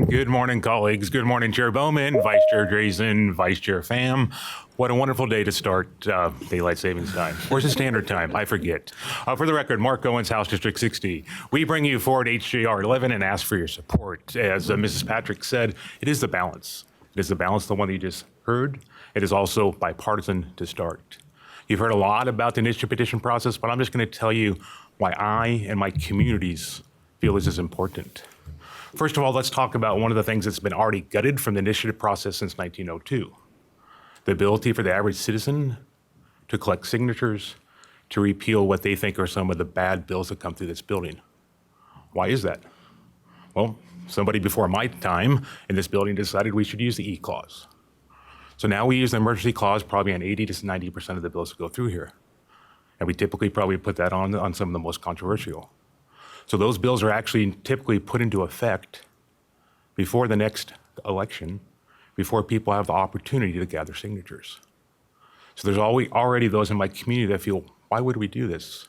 Good morning, colleagues. Good morning, Chair Bowman, Vice Chair Drazen, Vice Chair Pham. What a wonderful day to start Daylight Savings Time. Where's the standard time? I forget. For the record, Mark Owens, House District 60. We bring you forward HJR 11 and ask for your support. As Mrs. Patrick said, it is the balance. It is the balance, the one that you just heard. It is also bipartisan to start. You've heard a lot about the initiative petition process, but I'm just going to tell you why I and my communities feel this is important. First of all, let's talk about one of the things that's been already gutted from the initiative process since 1902. The ability for the average citizen to collect signatures to repeal what they think are some of the bad bills that come through this building. Why is that? Well, somebody before my time in this building decided we should use the E clause. So now we use the emergency clause probably on 80 to 90% of the bills that go through here. And we typically probably put that on some of the most controversial. So those bills are actually typically put into effect before the next election, before people have the opportunity to gather signatures. So there's already those in my community that feel, why would we do this?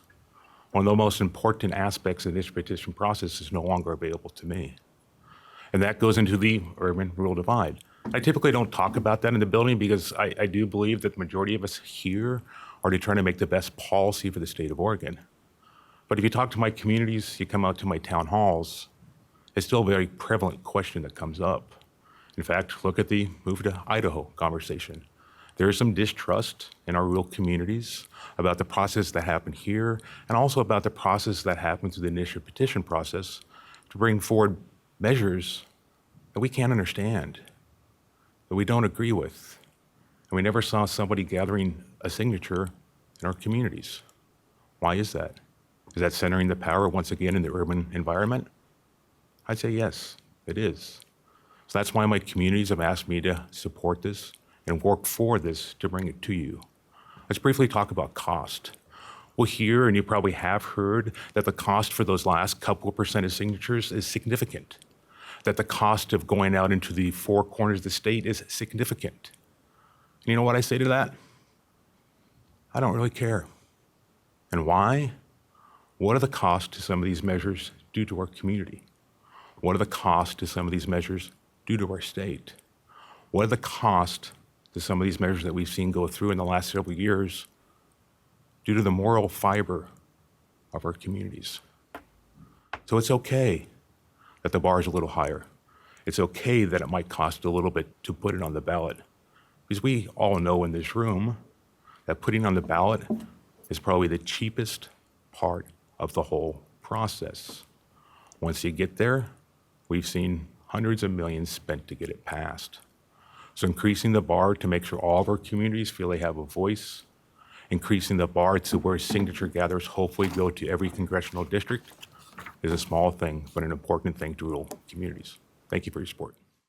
One of the most important aspects of this petition process is no longer available to me. And that goes into the urban-rural divide. I typically don't talk about that in the building because I do believe that the majority of us here are trying to make the best policy for the state of Oregon. But if you talk to my communities, you come out to my town halls, it's still a very prevalent question that comes up. In fact, look at the move to Idaho conversation. There is some distrust in our rural communities about the process that happened here and also about the process that happened through the initiative petition process to bring forward measures that we can't understand, that we don't agree with. And we never saw somebody gathering a signature in our communities. Why is that? Is that centering the power once again in the urban environment? I'd say yes, it is. So that's why my communities have asked me to support this and work for this to bring it to you. Let's briefly talk about cost. We'll hear, and you probably have heard, that the cost for those last couple of percent of signatures is significant, that the cost of going out into the four corners of the state is significant. And you know what I say to that? I don't really care. And why? What are the costs to some of these measures due to our community? What are the costs to some of these measures due to our state? What are the costs to some of these measures that we've seen go through in the last several years due to the moral fiber of our communities? So it's okay that the bar is a little higher. It's okay that it might cost a little bit to put it on the ballot, because we all know in this room that putting on the ballot is probably the cheapest part of the whole process. Once you get there, we've seen hundreds of millions spent to get it passed. So increasing the bar to make sure all of our communities feel they have a voice, increasing the bar to where signature gatherers hopefully go to every congressional district is a small thing, but an important thing to rural communities. Thank you for your support.